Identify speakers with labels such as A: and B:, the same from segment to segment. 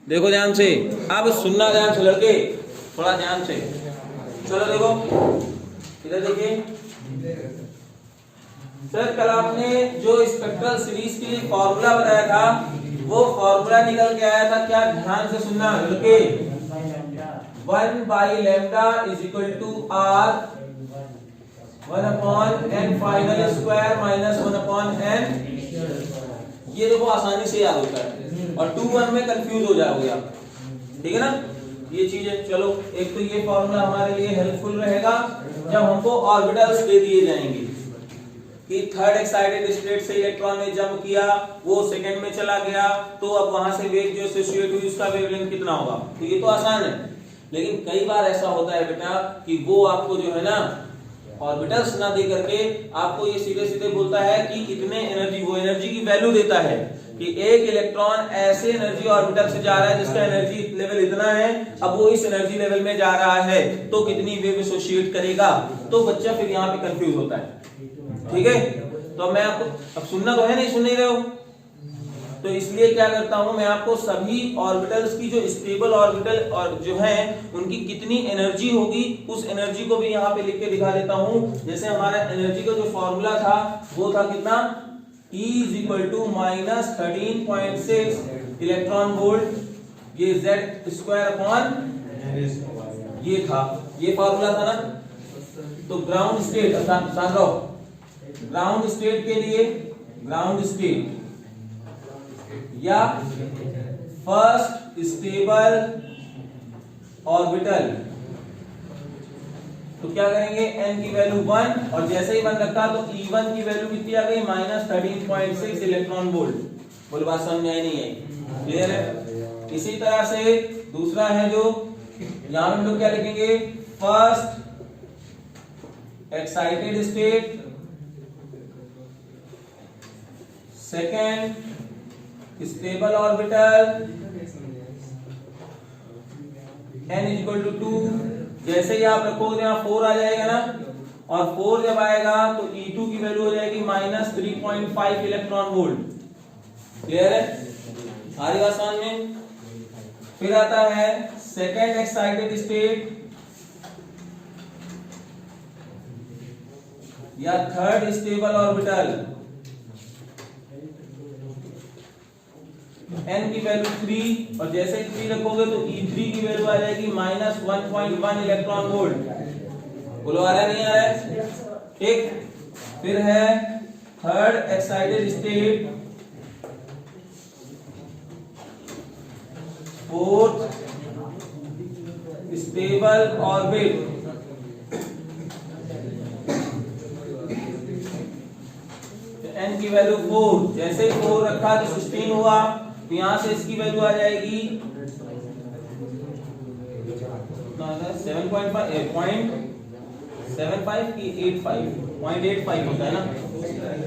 A: देखो ध्यान से, अब सुनना ध्यान से लड़के, थोड़ा ध्यान से। चलो देखो इधर देखिए सर, कल आपने जो स्पेक्ट्रल सीरीज के लिए फॉर्मूला बनाया था वो फॉर्मूला निकल के आया था क्या? ध्यान से सुनना लड़के, 1/λ is equal to r 1/n final square minus 1/n। ये देखो आसानी से याद होता है और 2-1 में कंफ्यूज हो जाओगे आप, ठीक है ना ये चीजें। चलो एक तो ये फॉर्मूला हमारे लिए हेल्पफुल रहेगा जब हमको ऑर्बिटल्स दे दिए जाएंगे कि थर्ड एक्साइटेड स्टेट से इलेक्ट्रॉन ने जंप किया, वो सेकंड में चला गया, तो अब वहां से वेग जो एसोसिएट हुई उसका वेवलेंथ कितना होगा। तो ये तो आसान है, लेकिन कई बार ऐसा होता है बेटा कि वो आपको जो है ना ऑर्बिटल्स ना दे करके आपको ये सीधे सीधे बोलता है कि इतने एनर्जी, वो एनर्जी की वैल्यू देता है कि एक इलेक्ट्रॉन ऐसे एनर्जी ऑर्बिटल से जा रहा है जिसका एनर्जी लेवल इतना है, अब वो इस एनर्जी लेवल में जा रहा है तो कितनी वेव एसोसिएट करेगा। तो बच्चा फिर यहाँ पे कंफ्यूज होता है, ठीक है। तो मैं आपको, अब सुनना तो है नहीं, सुन नहीं रहे हो, तो इसलिए क्या करता हूं मैं आपको सभी ऑर्बिटल्स की जो स्टेबल ऑर्बिटल और जो है उनकी कितनी एनर्जी होगी उस एनर्जी को भी यहाँ पे लिख के दिखा देता हूं। जैसे हमारा एनर्जी का जो फॉर्मूला था वो था कितना, E is equal to minus 13.6 electron volt, ये Z स्क्वायर अपॉन ये था, ये फॉर्मूला था ना। तो ग्राउंड स्टेट, साथ रहो, ग्राउंड स्टेट के लिए, ग्राउंड स्टेट या फर्स्ट स्टेबल ऑर्बिटल, तो क्या करेंगे, n की वैल्यू 1 और जैसे ही 1 रखा तो E1 की वैल्यू कितनी आ गई, माइनस 13.6 इलेक्ट्रॉन वोल्ट। बोले बात समझ आई नहीं आई, क्लियर है। इसी तरह से दूसरा है जो यहां हम लोग क्या लिखेंगे, first excited state, second stable orbital, n is equal to 2। जैसे ही आप रखोगे यहाँ 4 आ जाएगा ना, और 4 जब आएगा तो E2 की वैल्यू हो जाएगी माइनस 3.5 इलेक्ट्रॉन वोल्ट। क्लियर है, आ रही बात समझ में। फिर आता है सेकेंड एक्साइटेड स्टेट या थर्ड स्टेबल ऑर्बिटल, n की वैल्यू 3 और जैसे ही 3 रखोगे तो E3 की वैल्यू आ जाएगी माइनस 1.1 इलेक्ट्रॉन वोल्ट। बोलो आ रहा है नहीं आ रहा है, ठीक। फिर है third excited state, fourth stable orbit, n की वैल्यू 4, जैसे ही 4 रखा तो 16 हुआ, तो यहां से इसकी वैल्यू आ जाएगी 7.75 की 0.85 होता है ना,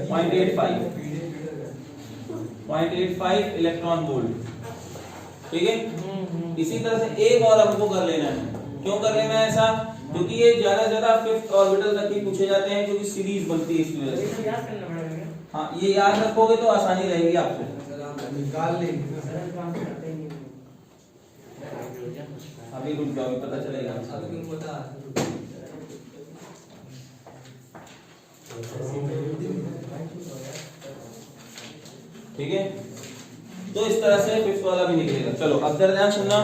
A: 0.85 इलेक्ट्रॉन वोल्ट, ठीक है। इसी तरह से एक और हमको कर लेना है। क्यों कर लेना है ऐसा, क्योंकि ये ज्यादा फिफ्थ ऑर्बिटल तक ही पूछे जाते हैं क्योंकि सीरीज बनती है इसकी वजह से। हाँ ये याद रखोगे तो आसानी रहेगी आपको, अभी रुक जाओ पता चलेगा। ठीक है, तो इस तरह से फिफ्थ वाला भी निकलेगा। चलो अब जरा ध्यान सुनना,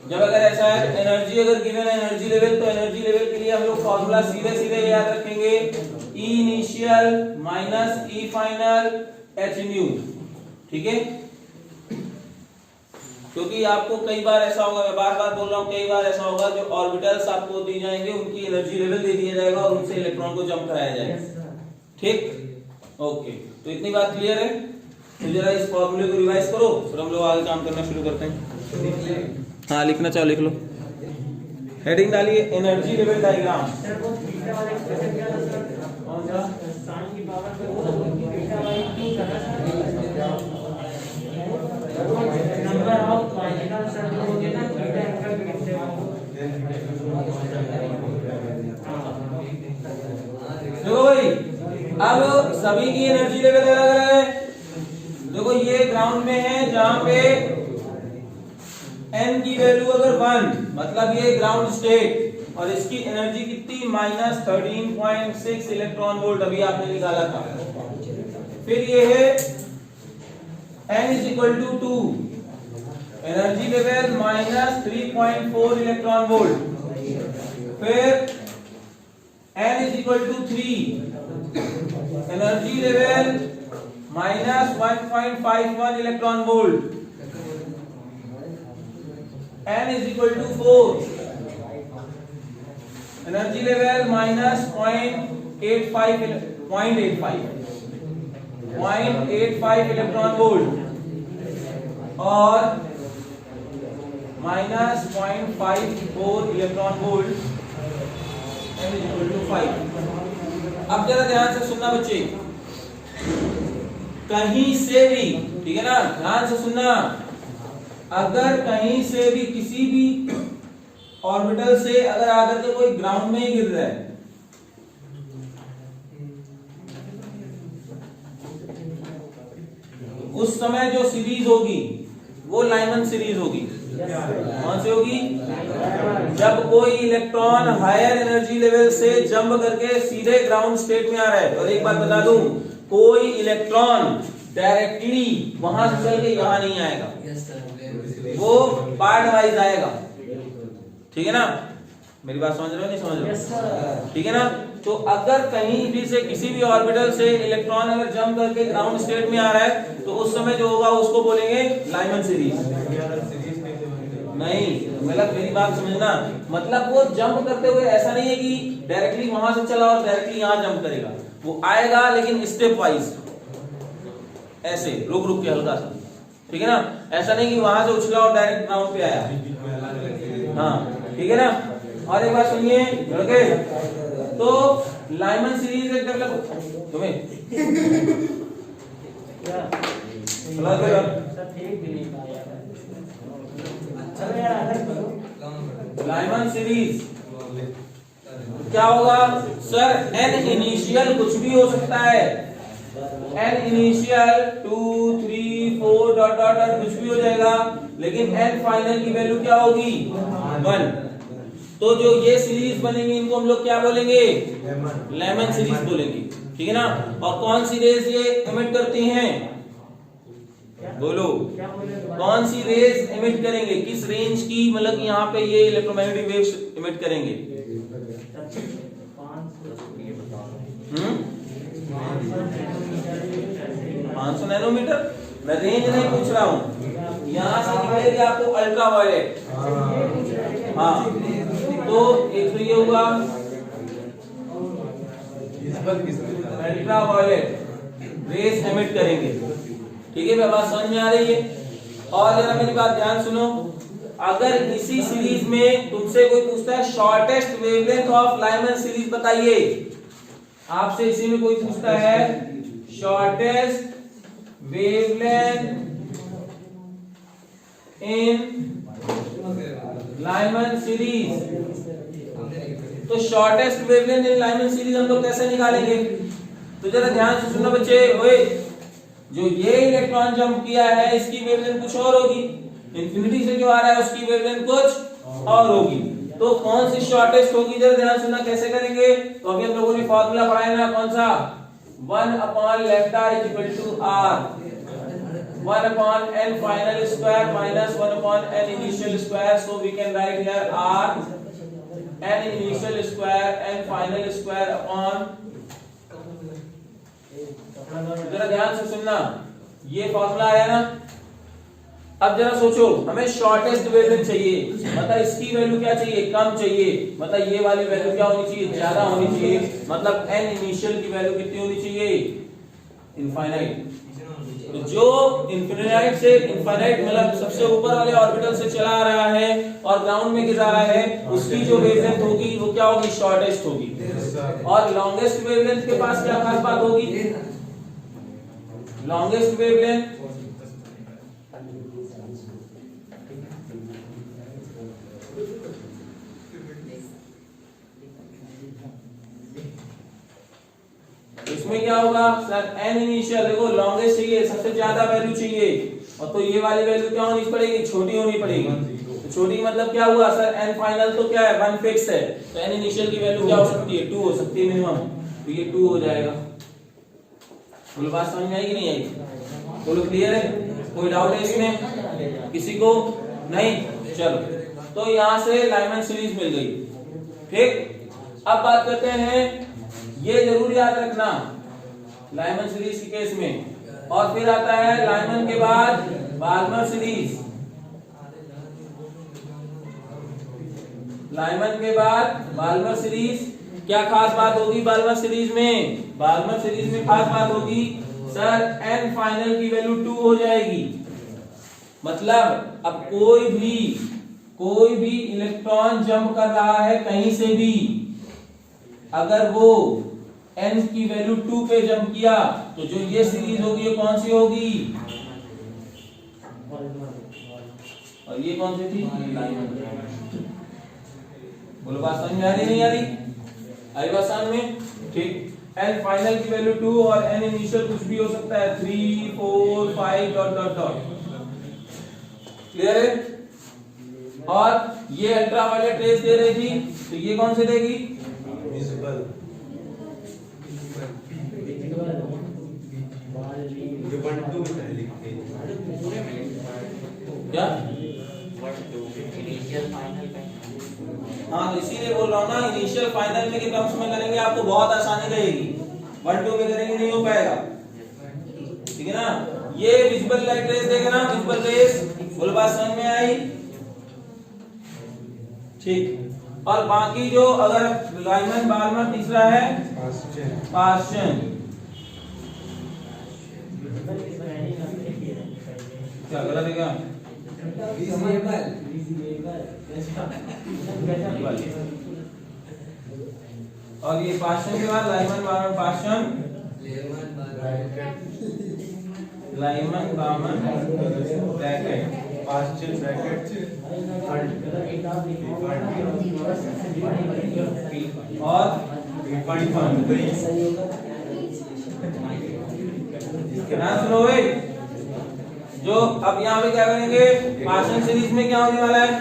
A: जब अगर ऐसा है एनर्जी अगर गिवन है एनर्जी लेवल, तो एनर्जी लेवल के लिए हम लोग फॉर्मूला सीधे सीधे याद रखेंगे, E initial minus E final H new, ठीक है। क्योंकि आपको कई बार ऐसा होगा, मैं बार बार बोल रहा हूँ, कई बार ऐसा होगा जो ऑर्बिटल्स आपको दी जाएंगे उनकी एनर्जी लेवल दे दिया जाएगा और उनसे इलेक्ट्रॉन को जंप कराया जाएगा, ठीक। ओके, तो इतनी बात क्लियर है। तो जरा इस फॉर्मूले को रिवाइज करो, फिर हम लोग आगे काम करना शुरू करते हैं। हाँ लिखना चाहो लिख लो, हेडिंग डालिए एनर्जी लेवल डायग्राम। देखो भाई, अब सभी की एनर्जी लेवल अलग अलग है। देखो ये ग्राउंड में है जहां पे n की वैल्यू अगर 1 मतलब ये ग्राउंड स्टेट और इसकी एनर्जी कितनी -13.6 इलेक्ट्रॉन वोल्ट अभी आपने निकाला था। फिर ये है n is equal to 2 energy level -3.4 electron volt. फिर n is equal to 3 energy level -1.51 electron volt. n is equal to 4 energy level -0.85 electron volt और -0.54 electron volt. n is equal to 5। अब जरा ध्यान से सुनना बच्चे, कहीं से भी, ठीक है ना, ध्यान से सुनना, अगर कहीं से भी किसी भी ऑर्बिटल से अगर आकर के कोई ग्राउंड में ही गिर रहा है, उस समय जो सीरीज होगी वो लाइमन सीरीज होगी। कौन सी होगी? जब कोई इलेक्ट्रॉन हायर एनर्जी लेवल से जंप करके सीधे ग्राउंड स्टेट में आ रहा है। और एक बात बता दूं, कोई इलेक्ट्रॉन डायरेक्टली वहां से चल के यहां नहीं आएगा, वो पार्ट वाइज आएगा। ठीक है ना, मेरी बात समझ रहे हो नहीं समझ रहे हो? ठीक है ना। तो अगर कहीं भी से किसी भी ऑर्बिटल से इलेक्ट्रॉन अगर जंप करके ग्राउंड स्टेट में आ रहा है तो उस समय जो होगा उसको बोलेंगे लाइमन सीरीज। नहीं, मतलब मेरी बात समझना, मतलब वो जंप करते हुए ऐसा नहीं है कि डायरेक्टली वहां से चला और डायरेक्टली यहां जंप करेगा, वो आएगा लेकिन स्टेप वाइज, ऐसे रुक रुक के हल्का सा। ठीक है ना, ऐसा नहीं कि वहां से उछला और डायरेक्ट ग्राउंड पे आया। हाँ ठीक है ना। और एक बात सुनिए लड़के, तो लाइमन सीरीज एक डेवलप तुम्हें लाइमन सीरीज क्या होगा सर? n इनिशियल कुछ भी हो सकता है, n initial 2 3 4 dot dot dot कुछ भी हो जाएगा, लेकिन n फाइनल की वैल्यू क्या होगी? 1। तो जो ये सीरीज बनेंगे इनको हम लोग क्या बोलेंगे? लेमन सीरीज बोलेंगे। ठीक है ना। और कौन सी रेज ये एमिट करती हैं? बोलो, कौन सी रेज एमिट करेंगे? किस रेंज की, मतलब यहाँ पे ये इलेक्ट्रोमैग्नेटिक वेव्स एमिट करेंगे? 500 नैनोमीटर। मैं रेंज नहीं पूछ रहा हूँ, यहाँ से निकलेगी आपको अल्ट्रा वायलेट। हाँ, तो एक तो ये होगा अल्ट्रा वायलेट रेस एमिट करेंगे। ठीक है, बात समझ में आ रही है? और जरा मेरी बात ध्यान सुनो, अगर इसी सीरीज में तुमसे कोई पूछता है shortest wavelength of Lyman series बताइए, आपसे इसी में कोई पूछता है shortest wavelength in Lyman series, तो shortest wavelength in Lyman series हम लोग कैसे निकालेंगे? तो जरा ध्यान से सुनना बच्चे, ओए, जो ये इलेक्ट्रॉन जंप किया है इसकी वेवलेंथ कुछ और होगी, इंफिनिटी से जो आ रहा है उसकी वेवलेंथ कुछ और होगी। तो कौन सी शॉर्टेस्ट होगी? जरा ध्यान सुनना, कैसे करेंगे? तो अभी हम लोगों ने फॉर्मूला पढ़ा है ना, कौन सा? 1 lambda is equal to r 1 n final square minus 1 n initial square, so we can write here r n initial square n final square upon। जरा ध्यान से सुनना, ये फॉर्मूला आया ना। अब जरा सोचो, हमें शॉर्टेस्ट वेवलेंथ चाहिए, मतलब इसकी वैल्यू क्या चाहिए? कम चाहिए, मतलब ये वाली वैल्यू क्या होनी चाहिए? ज्यादा होनी चाहिए, मतलब n इनिशियल की वैल्यू कितनी होनी चाहिए? इनफाइनाइट। तो जो इनफिनिट से इनफाइनाइट मतलब सबसे ऊपर वाले ऑर्बिटल से चला आ रहा है और ग्राउंड में गिरा रहा है, उसकी जो वेवलेंथ होगी वो क्या होगी? शॉर्टेस्ट होगी। और लॉन्गेस्ट वेवलेंथ के पास क्या खास बात होगी? लॉन्गेस्ट वेवलेंथ इसमें क्या होगा सर? n इनिशियल, देखो लॉन्गेस्ट चाहिए, सबसे ज्यादा वैल्यू चाहिए, और तो ये वाली वैल्यू क्या होनी पड़ेगी? छोटी होनी पड़ेगी। छोटी मतलब क्या हुआ सर, एन फाइनल तो क्या है 1 फिक्स है, तो एन इनिशियल की वैल्यू क्या हो सकती है 2 हो सकती है मिनिमम, तो ये 2 हो जाएगा। बोलो बात समझ में आई कि नहीं आई? बोलो क्लियर है? कोई डाउट है इसमें किसी को? नहीं? चलो, तो यहां से लाइमन सीरीज मिल गई। ठीक, अब बात करते हैं, ये जरूर याद रखना लाइमन सीरीज के केस में, और फिर आता है लाइमन के बाद बाल्मर सीरीज। लाइमन के बाद बाल्मर सीरीज, क्या खास बात होगी बाल्मर सीरीज में? बाल्मर सीरीज में खास बात होगी सर, एन फाइनल की वैल्यू 2 हो जाएगी। मतलब अब कोई भी इलेक्ट्रॉन जंप कर रहा है कहीं से भी, अगर वो n की वैल्यू 2 पे जंप किया, तो जो ये सीरीज होगी ये कौन सी होगी? और ये कौन सी थी? बोलो बात समझ में आ रही नहीं आ रही? आई बात समझ में? ठीक, n फाइनल की वैल्यू 2 और n इनिशियल कुछ भी हो सकता है 3 4 5 डॉट डॉट डॉट। क्लियर है? और ये अल्ट्रावायलेट रेज दे रही थी, तो ये कौन सी देगी? विजिबल। क्या? हाँ, तो इसीलिए बोल रहा हूँ ना, इनिशियल फाइनल में के टर्म्स में करेंगे आपको बहुत आसानी रहेगी, 1 2 में करेंगे नहीं हो पाएगा। ठीक है ना? ये विजिबल लाइट रेज देगा ना, विजिबल रेज। बोलो बात समझ में आई? ठीक, और बाकी जो अगर लाइमन बाल्मर तीसरा है पास्चन, क्या गलत है क्या? और ये पास्चन के बाद Lyman Balmer Paschen, Lyman Balmer Brackett, Paschen Brackett और सुनो भाई, जो अब यहाँ पे क्या करेंगे, पास्चन सीरीज में क्या होने वाला है,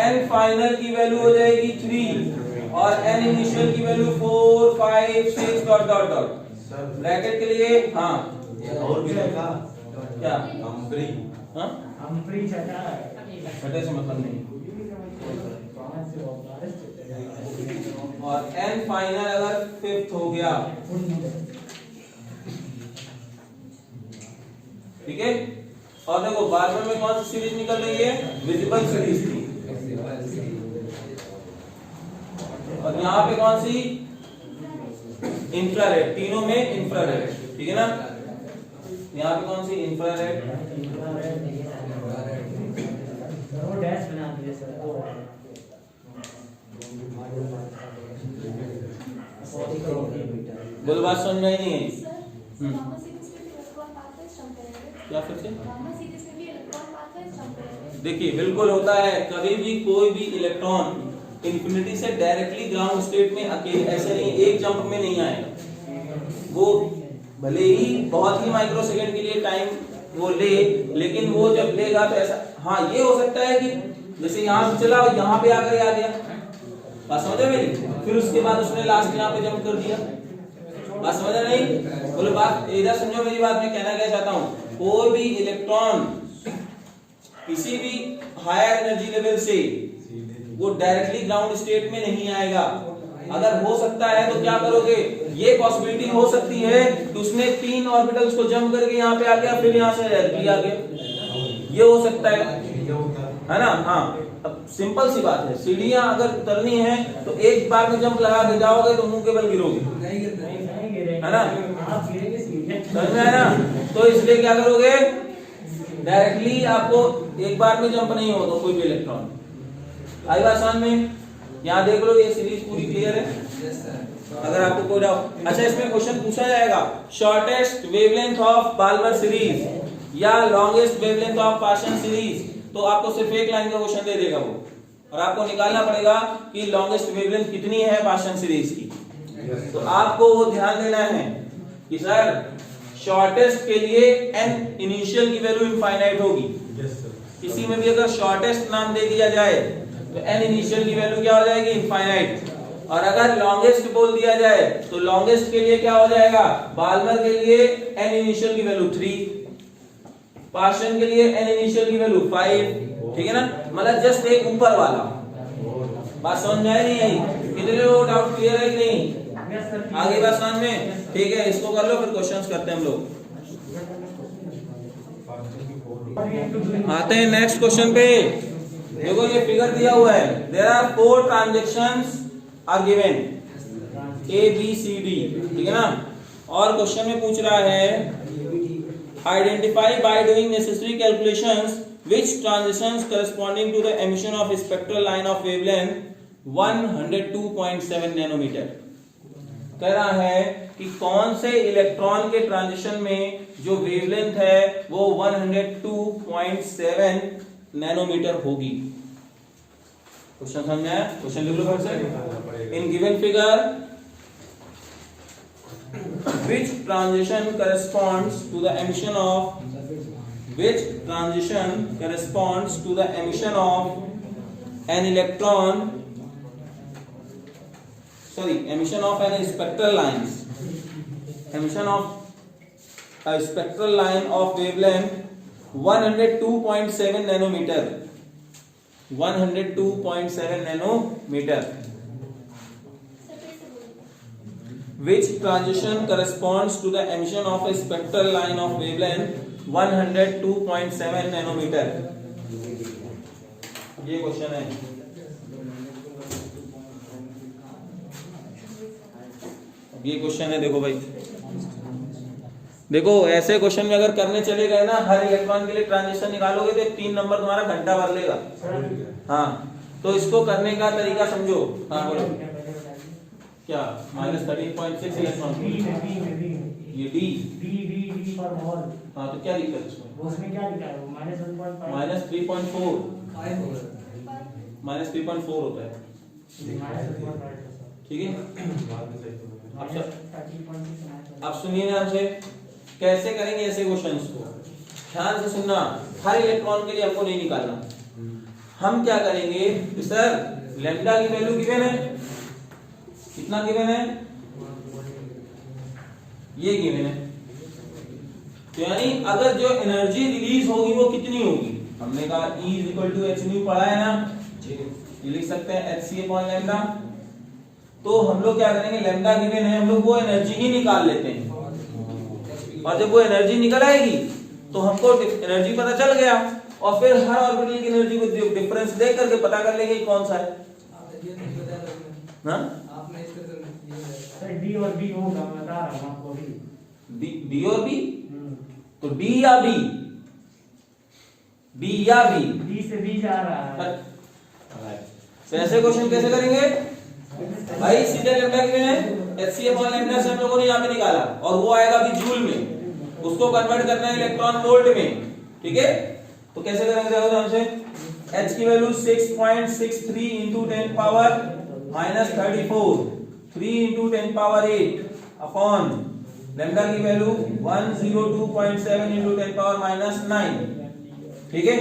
A: n फाइनल की वैल्यू हो जाएगी 3 और n इनिशियल की value 4 5 6 dot dot dot. Bracket के लिए हाँ
B: और भी लगा
A: क्या
B: हम्फ्री,
A: हाँ
C: हम्फ्री
A: छठे से मतलब नहीं, और n फाइनल अगर 5th हो गया, ठीक है। और देखो बाल्मर में कौन सी सीरीज निकल रही है, विजिबल सीरीज थी, और यहाँ पे कौन सी, इंफ्रारेड, तीनों में इंफ्रारेड, ठीक है ना। यहाँ पे कौन सी, इंफ्रारेड, बोलो बात समझ में आई नहीं आई? क्या फिर से देखिए, बिल्कुल होता है, कभी भी कोई भी इलेक्ट्रॉन इंफिनिटी से डायरेक्टली ग्राउंड स्टेट में अकेले ऐसे नहीं एक जंप में नहीं आएगा। वो भले ही बहुत ही माइक्रो सेकंड के लिए टाइम वो ले, लेकिन वो जब लेगा तो ऐसा, हाँ ये हो सकता है कि जैसे यहाँ से चला और यहाँ पे आकर आ गया, बात समझे मेरी, फिर उसके बाद उसने लास्ट यहाँ पे जंप कर दिया, बात समझ नहीं? बोलो बात इधर समझो मेरी बात, मैं कहना क्या चाहता हूँ, कोई भी इलेक्ट्रॉन किसी भी हायर एनर्जी लेवल से वो डायरेक्टली ग्राउंड स्टेट में नहीं आएगा। अगर हो सकता है तो क्या करोगे, ये पॉसिबिलिटी हो सकती है कि उसने 3 ऑर्बिटल्स को जंप करके यहाँ पे आ गया, फिर यहाँ से डायरेक्टली आ गया, ये हो सकता है ना। हाँ, अब सिंपल सी बात है, सीढ़ियां अगर उतरनी है तो एक बार में जंप लगा के जाओगे तो मुंह के बल गिरोगे, है ना, समझ में आया ना। तो इसलिए क्या करोगे, डायरेक्टली आपको एक बार में जंप नहीं होगा कोई भी इलेक्ट्रॉन। आई बात समझ में? यहाँ देख लो, ये सीरीज पूरी क्लियर है। अगर आपको कोई डाउट, अच्छा इसमें क्वेश्चन पूछा जाएगा, shortest wavelength of Balmer series या longest wavelength of Paschen series, तो आपको सिर्फ एक लाइन का क्वेश्चन दे देगा वो, और आपको निकालना पड़ेगा कि लॉन्गेस्ट वेवलेंथ कितनी है पास्चन सीरीज की। तो आपको वो ध्यान देना है कि सर शॉर्टेस्ट के लिए n इनिशियल की वैल्यू इनफाइनाइट होगी, किसी में भी अगर शॉर्टेस्ट नाम दे दिया जाए तो n इनिशियल की वैल्यू क्या हो जाएगी, इनफाइनाइट। और अगर लॉन्गेस्ट बोल दिया जाए तो लॉन्गेस्ट के लिए क्या हो जाएगा, बाल्मर के लिए n इनिशियल की वैल्यू 3, पार्शियन के लिए n इनिशियल की वैल्यू 5, ठीक है ना। मतलब जस्ट एक ऊपर वाला। बात समझ में आई नहीं आई? कितने लोग डाउट क्लियर है कि नहीं? आगे बात समझ में? ठीक है, इसको कर लो, फिर क्वेश्चंस करते हैं हम लोग। आते हैं नेक्स्ट क्वेश्चन पे। देखो ये फिगर दिया हुआ है, there are 4 transactions are given A B C D, ठीक है ना। और क्वेश्चन में पूछ रहा है identify by doing necessary calculations which transitions corresponding to the emission of spectral line of wavelength 102.7 nanometre. कह रहा है कि कौन से इलेक्ट्रॉन के ट्रांजिशन में जो वेवलेंथ है वो 102.7 नैनोमीटर होगी। क्वेश्चन समझ आया? क्वेश्चन लिख लो फिर से। In given figure which transition corresponds to the emission of an electron, emission of an spectral lines, emission of a spectral line of wavelength 102.7 nanometer, 102.7 nanometer. Which transition corresponds to the emission of a spectral line of wavelength 102.7 nanometer? ये question है। ये question है, देखो भाई, देखो ऐसे question में अगर करने चले गए ना, हर इलेक्ट्रॉन के लिए ट्रांजिशन निकालोगे तो 3 नंबर तुम्हारा घंटा भर लेगा। हाँ, तो इसको करने का तरीका समझो। हाँ बोलो क्या, -13.6 इलेक्ट्रॉन, ये डी फॉर मोल। हाँ तो क्या लिखा है उसमें क्या लिखा है? -3.4, -3.4 होता है, ठीक है। अब सुनिए ध्यान से, कैसे करेंगे ऐसे क्वेश्चंस को, ध्यान से सुनना। हर इलेक्ट्रॉन के लिए हमको नहीं निकालना। हम क्या करेंगे, सर लैम्डा की वैल्यू गिवन है, कितना गिवन है, ये गिवन है। तो यानी अगर जो एनर्जी रिलीज होगी वो कितनी होगी, हमने कहा E = h पढ़ा है ना, ये लिख सकते हैं hc/λ। तो हम लोग क्या करेंगे, लैम्डा गिवन है, हम लोग वो एनर्जी ही निकाल लेते हैं। और जब वो एनर्जी निकल आएगी तो हमको एनर्जी पता चल गया, और फिर हर ऑर्बिटल की एनर्जी को डिफरेंस देख करके पता कर लेंगे कौन सा है।
B: डी और बी होगा, मैं बता रहा हूं आपको अभी।
A: डी और बी, तो डी या बी, डी या बी,
B: डी से बी जा रहा है।
A: तो ऐसे क्वेश्चन कैसे करेंगे भाई, सीधे लैम्डा गिवन है, hc/λ से हम लोगों ने यहाँ पे निकाला, और वो आएगा अभी जूल में, उसको कन्वर्ट करना है इलेक्ट्रॉन वोल्ट में, ठीक है। तो कैसे करेंगे, देखो ध्यान से, h की value 6.63 into 10 power -34, 3 into 10 power 8 upon lambda की वैल्यू 102.7 into 10 पावर -9, ठीक है।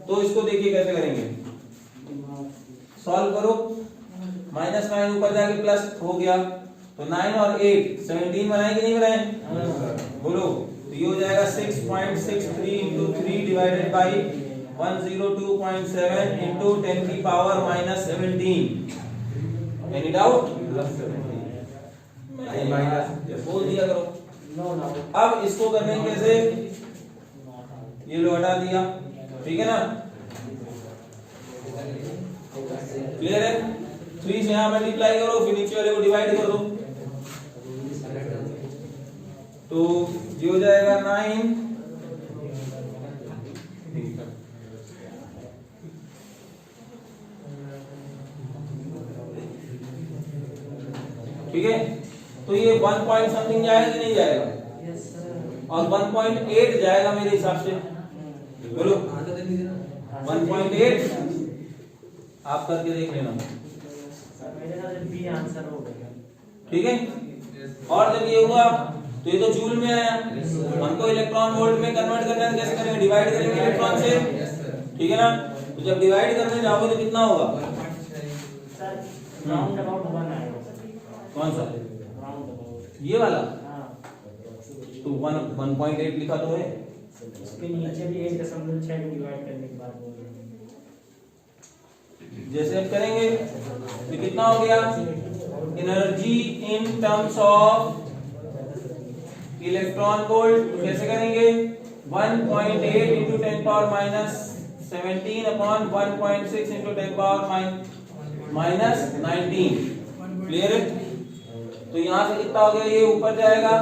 A: तो इसको देखिए कैसे करेंगे, सॉल्व करो। -9 ऊपर जाके प्लस हो गया, तो 9 और 8 17 बनाए कि नहीं बनाए, बोलो। तो ये हो जाएगा 6.63 into 3 डिवाइडेड बाई 102.7 into 10 की पावर -17। Any doubt? बोल दिया करो। अब इसको करने कैसे, ये लो हटा दिया, ठीक है ना, क्लियर है। 3 से यहां मल्टीप्लाई करो, फिर नीचे वाले को डिवाइड कर दो, तो ये हो जाएगा 9, ठीक है। तो ये 1 पॉइंट समथिंग जाएगा कि नहीं जाएगा, और 1.8 जाएगा मेरे हिसाब से, बोलो 1.8, आप करके देख लेना, ठीक है। और जब ये हुआ तो ये तो जूल में आया, हमको इलेक्ट्रॉन वोल्ट में कन्वर्ट करना है, कैसे करेंगे, डिवाइड करेंगे इलेक्ट्रॉन से, ठीक है ना। तो जब डिवाइड करने जाओगे तो कितना होगा?
B: सर राउंड अबाउट 1 आएगा।
A: कौन सा?
B: Round about.
A: ये वाला?
B: हां
A: तो 1.8 लिखा तो है।
B: इसके नीचे भी 1.6 डिवाइड करने के बाद बोल रहे हैं।
A: जैसे अब करेंगे तो कितना हो गया? Energy in terms of electron volt कैसे करेंगे? 1.8 into 10 power minus 17 upon 1.6 into 10 power minus 19। Clear है? तो यहां से कितना हो गया? ये ऊपर जाएगा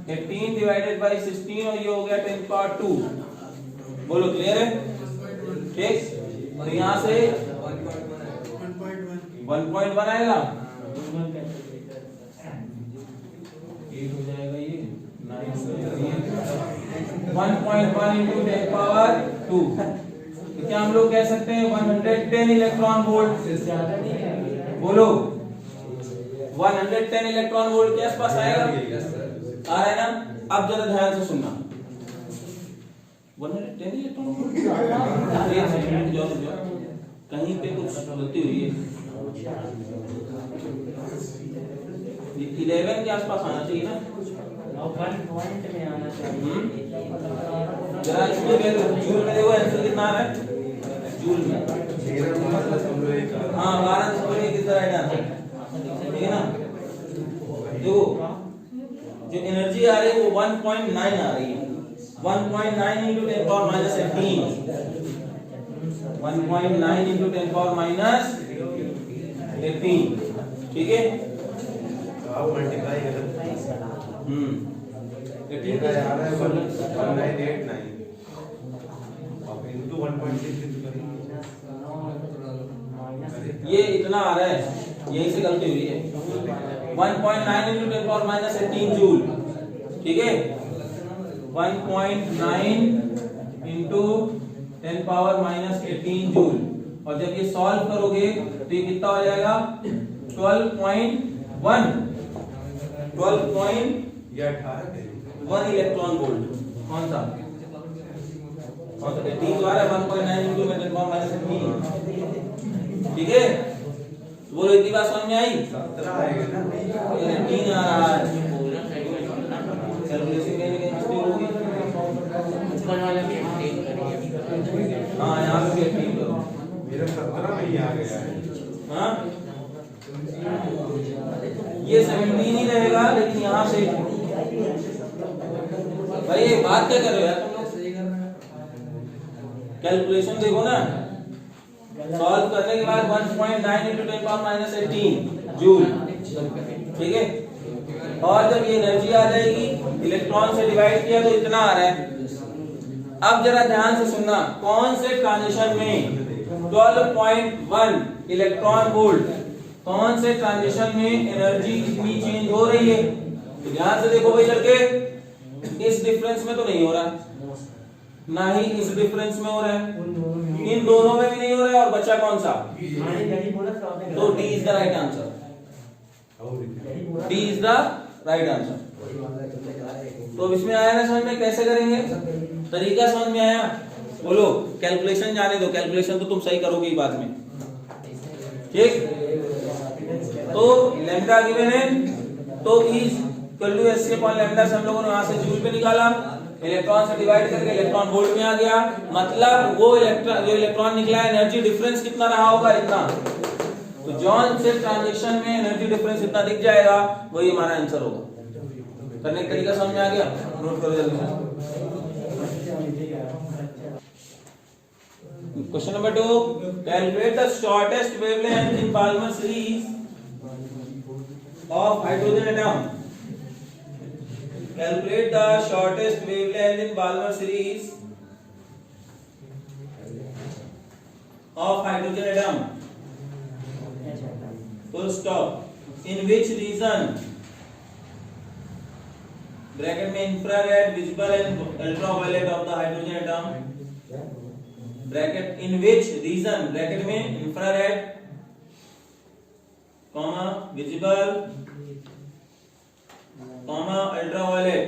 A: 18 डिवाइडेड बाई 16 और ये हो गया 10 पावर 2। बोलो क्लियर है? ठीक। तो यहां से 1.1 आएगा, ये हो जाएगा ये 1.1 into 10 पावर 2। तो क्या हम लोग कह सकते हैं 110 इलेक्ट्रॉन वोल्ट?
B: ज्यादा नहीं है।
A: बोलो 110 इलेक्ट्रॉन वोल्ट के आसपास आएगा? आ रहा है ना? अब जरा ध्यान से सुनना। 110 इलेक्ट्रॉन वोल्ट कहीं पे कुछ गलती हुई है। 11 के आसपास आना चाहिए ना?
B: और 1 पॉइंट में आना चाहिए।
A: जरा इसमें जूल में देखो आंसर कितना आ रहा है जूल में। हाँ 12.1 इज द राइट आंसर। ठीक है ना? देखो जो एनर्जी आ रही है वो 1.9 आ रही है। 1.9 into 10 power minus 18। 1.9 into 10 power minus 18। ठीक है?
C: आप मल्टीप्लाई करें।
A: 18
C: का आ रहा है 1989 अब इनटू 1.6
A: ये इतना आ रहा है, यहीं से गलती हुई है। 1.9 into 10 power minus 18 जूल। ठीक है? 1.9 into 10 power minus 18 जूल। और जब ये सॉल्व करोगे तो ये कितना हो जाएगा? 12.1
C: या 18
A: इलेक्ट्रॉन वोल्ट। कौन सा? 18 जो आ रहा है 1.9 into 10 power minus 18। ठीक है? बोलो इतनी बात समझ में आई?
C: 17 आएगा ना?
A: ये 3 आ रहा है। कैलकुलेशन में मिस्टेक होगी।
B: ऊपर वाला भी ठीक करिए।
A: हाँ यहाँ पे भी ठीक करो।
C: मेरा 17 में ही आ गया है।
A: हाँ ये 17 ही रहेगा, लेकिन यहाँ से भाई ये बात क्या कर रहे हो यार तुम लोग? कैलकुलेशन देखो ना। सॉल्व करने के बाद 1.9 into 10 power minus 18 जूल। ठीक है? और जब ये एनर्जी आ जाएगी इलेक्ट्रॉन से डिवाइड किया तो इतना आ रहा है। अब जरा ध्यान से सुनना, कौन से ट्रांजिशन में 12.1 इलेक्ट्रॉन वोल्ट, कौन से ट्रांजिशन में एनर्जी कितनी चेंज हो रही है? तो ध्यान से देखो भाई लड़के, इस डिफरेंस में तो नहीं हो रहा, ना ही इस डिफरेंस में हो रहा है, इन दोनों में भी नहीं हो रहा है, और बचा कौन सा? तो D is the right answer. D is the right answer. तो अब इसमें आया ना समझ में? कैसे करेंगे? तरीका समझ में आया? बोलो कैलकुलेशन जाने दो, कैलकुलेशन तो तुम सही करोगे ही बाद में। ठीक? तो लैम्डा गिवन है, तो is equal to S upon lambda से हम लोगों ने वहां से जूल पे निकाला, इलेक्ट्रॉन से डिवाइड करके इलेक्ट्रॉन वोल्ट में आ गया। मतलब वो इलेक्ट्रॉन जो इलेक्ट्रॉन निकला है, एनर्जी डिफरेंस कितना रहा होगा? इतना। तो जॉन से ट्रांजिशन में एनर्जी डिफरेंस इतना दिख जाएगा, वही हमारा आंसर होगा। करने का तरीका समझ में आ गया? नोट करो जल्दी से। Question number 2, calculate the shortest wavelength in Palmer series of hydrogen atom. Calculate the shortest wavelength in Balmer series of hydrogen atom. Full stop. In which region? Bracket में infrared, visible and ultraviolet of the hydrogen atom. Bracket in which region? Bracket में infrared, comma visible, comma ultraviolet,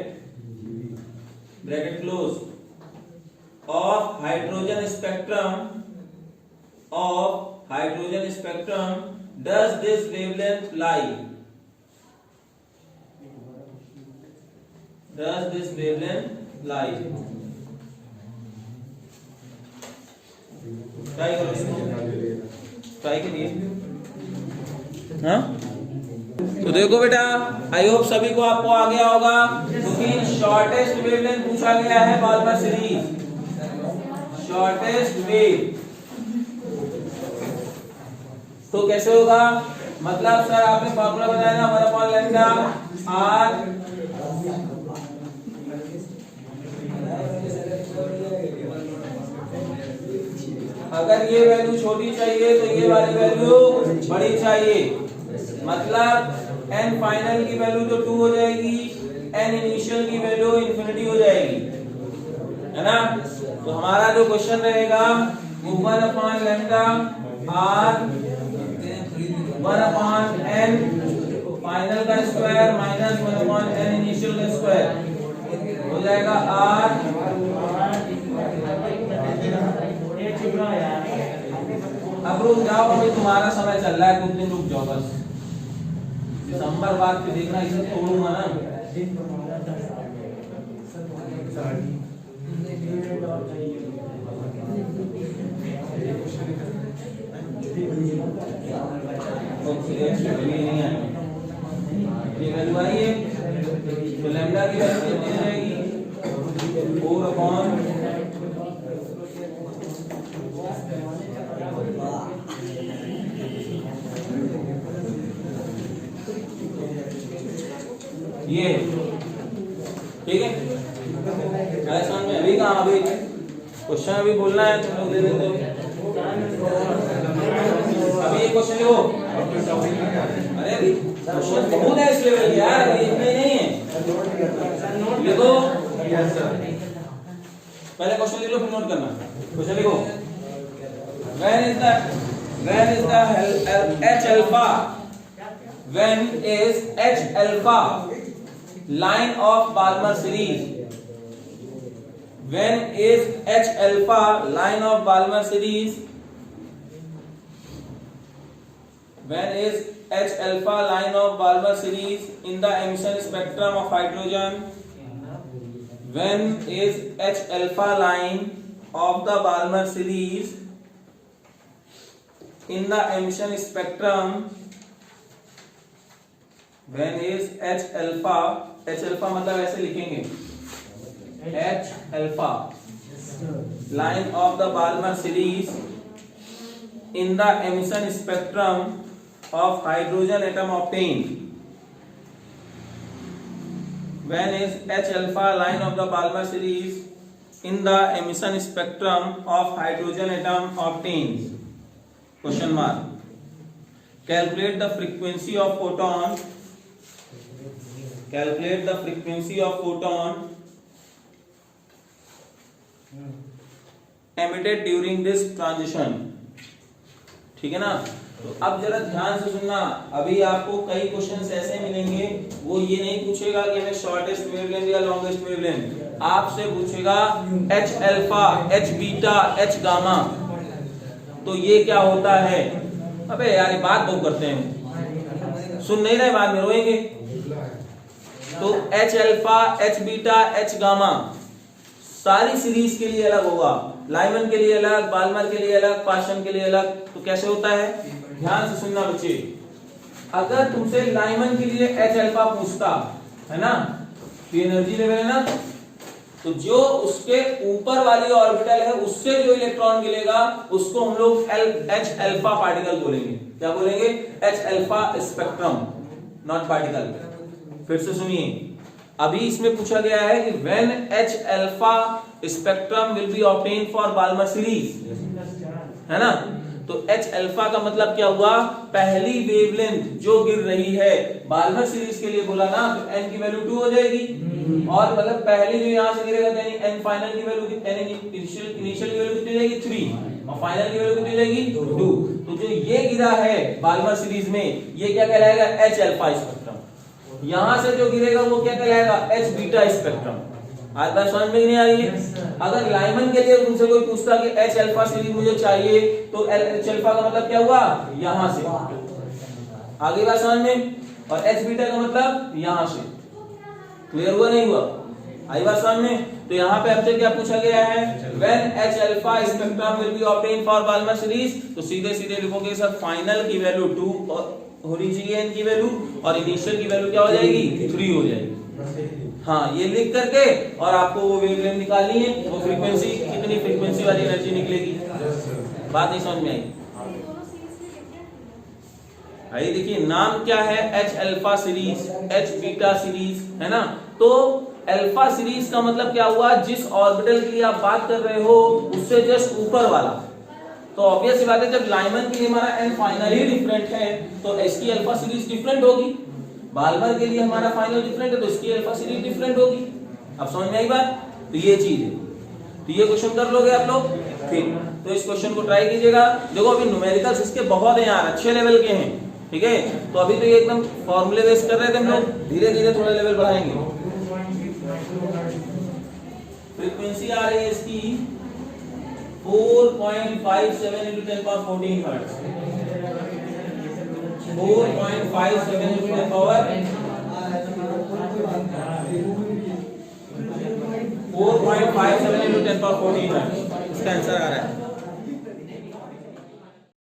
A: bracket close. of hydrogen spectrum does this wavelength lie? Does this wavelength lie? Try करो इसको, try करिए। हाँ तो देखो बेटा, I hope सभी को आपको आ गया होगा, क्योंकि शॉर्टेस्ट वेवलेंथ पूछा गया है बाल्मर सीरीज, शॉर्टेस्ट वेव। तो कैसे होगा, मतलब सर आपने फॉर्मूला बताया ना 1/λ r, अगर ये वैल्यू छोटी चाहिए तो ये वाली वैल्यू बड़ी चाहिए, मतलब n फाइनल की वैल्यू तो 2 हो जाएगी, n इनिशियल की वैल्यू इंफिनिटी हो जाएगी, है ना। तो हमारा जो क्वेश्चन रहेगा वो 1/λ r 1/n फाइनल का स्क्वायर माइनस 1/n इनिशियल का स्क्वायर हो जाएगा r। अब रुक जाओ, अभी तुम्हारा समय चल रहा है, कुछ दिन रुक जाओ बस, दिसंबर बाद फिर देखना इसे तोड़ूंगा ना। ये वैल्यू आई है तो लैम्डा की वैल्यू कितनी हो जाएगी 4/, ये ठीक है। आसान में अभी कहाँ, अभी क्वेश्चन अभी बोलना है, तुम लोग दे देते हो। अभी ये क्वेश्चन लिखो, अरे क्वेश्चन बहुत है इस लेवल के यार, इतने नहीं है, लिखो पहले क्वेश्चन लिख लो फिर नोट करना। क्वेश्चन लिखो, when is the H alpha, when is H alpha line of Balmer series, when is H alpha line of Balmer series, when is H alpha line of Balmer series in the emission spectrum of hydrogen, when is H alpha line of the Balmer series in the emission spectrum, when is H alpha मतलब ऐसे लिखेंगे H alpha line of the Balmer series in the emission spectrum of hydrogen atom obtained, when is H alpha line of the Balmer series in the emission spectrum of hydrogen atom obtained, question mark. Calculate the frequency of photon, calculate the frequency of photon emitted during this transition, ठीक है ना। तो अब जरा ध्यान से सुनना, अभी आपको कई क्वेश्चंस ऐसे मिलेंगे, वो ये नहीं पूछेगा कि हमें शॉर्टेस्ट वेवलेंथ या लॉन्गेस्ट वेवलेंथ, आपसे पूछेगा H alpha, H beta, H gamma, तो ये क्या होता है। अबे यार ये बात बहुत करते हैं, सुन नहीं रहे, बाद में रोएंगे। तो H alpha, H beta, H gamma सारी सीरीज के लिए अलग होगा, लाइमन के लिए अलग, बाल्मर के लिए अलग, पाशन के लिए अलग। तो कैसे होता है, ध्यान से सुनना बच्चे। अगर तुमसे लाइमन के लिए H अल्फा पूछता है ना, तो एनर्जी लेवल है ना, तो जो उसके ऊपर वाली ऑर्बिटल है उससे जो इलेक्ट्रॉन मिलेगा उसको हम लोग H अल्फा पार्टिकल बोलेंगे। क्या बोलेंगे, H alpha spectrum, not particle. फिर से सुनिए, अभी इसमें पूछा गया है कि when H alpha spectrum will be obtained for Balmer series, है ना। तो H alpha का मतलब क्या हुआ, पहली वेवलेंथ जो गिर रही है बाल्मर सीरीज के लिए बोला ना, तो n की वैल्यू 2 हो जाएगी, और मतलब पहली जो यहां से गिरेगा तो n फाइनल की वैल्यू कितनी, इनिशियल की वैल्यू कितनी जाएगी 3, और फाइनल की वैल्यू कितनी जाएगी 2। तो जो ये गिरा है बाल्मर सीरीज में, ये क्या कहलाएगा, H alpha स्पेक्ट्रम। यहां से जो गिरेगा वो क्या कहलाएगा, H बीटा स्पेक्ट्रम। आज बात समझ में नहीं आ रही है? अगर लाइमन के लिए तुमसे कोई पूछता कि एच अल्फा सीरीज मुझे चाहिए, तो एच अल्फा का मतलब क्या हुआ, यहां से आगे बात समझ में, और एच बीटा का मतलब यहां से। क्लियर हुआ नहीं हुआ? आई बात समझ में? तो यहाँ पे आपसे क्या पूछा गया है, when H alpha spectrum will be obtained for Balmer series, तो सीधे सीधे लिखोगे सर फाइनल की वैल्यू 2 और होनी चाहिए n की वैल्यू, और इनिशियल की वैल्यू क्या हो जाएगी, 3 हो जाएगी। हाँ, ये लिख करके और आपको वो वेवलेंथ निकालनी है, वो फ्रीक्वेंसी कितनी फ्रीक्वेंसी वाली एनर्जी निकलेगी। बात नहीं समझ में आई? भाई देखिए नाम क्या है, H alpha series, H beta series, है ना। तो अल्फा सीरीज का मतलब क्या हुआ, जिस ऑर्बिटल की आप बात कर रहे हो उससे जस्ट ऊपर वाला। तो ऑब्वियस सी बात है, जब लाइमन के लिए हमारा एन फाइनली डिफरेंट है तो इसकी अल्फा सीरीज डिफरेंट होगी। बाल्मर के लिए हमारा फाइनल डिफरेंट है तो इसकी अल्फा सीरीज डिफरेंट होगी। अब समझ में आई बात? तो ये चीज है, तो ये क्वेश्चन कर लोगे आप लोग, ठीक। तो इस क्वेश्चन को ट्राई कीजिएगा। देखो अभी न्यूमेरिकल्स इसके बहुत हैं यार, अच्छे लेवल के हैं, ठीक है। तो अभी तो ये एकदम फॉर्मूले बेस कर रहे थे हम लोग, धीरे धीरे थोड़ा लेवल बढ़ाएंगे। फ्रीक्वेंसी आ रही है इसकी 4.57 into 10 power 14 hertz, 4.57 into 10 power 4.57 into 10 power 14 hertz इसका आंसर आ रहा है।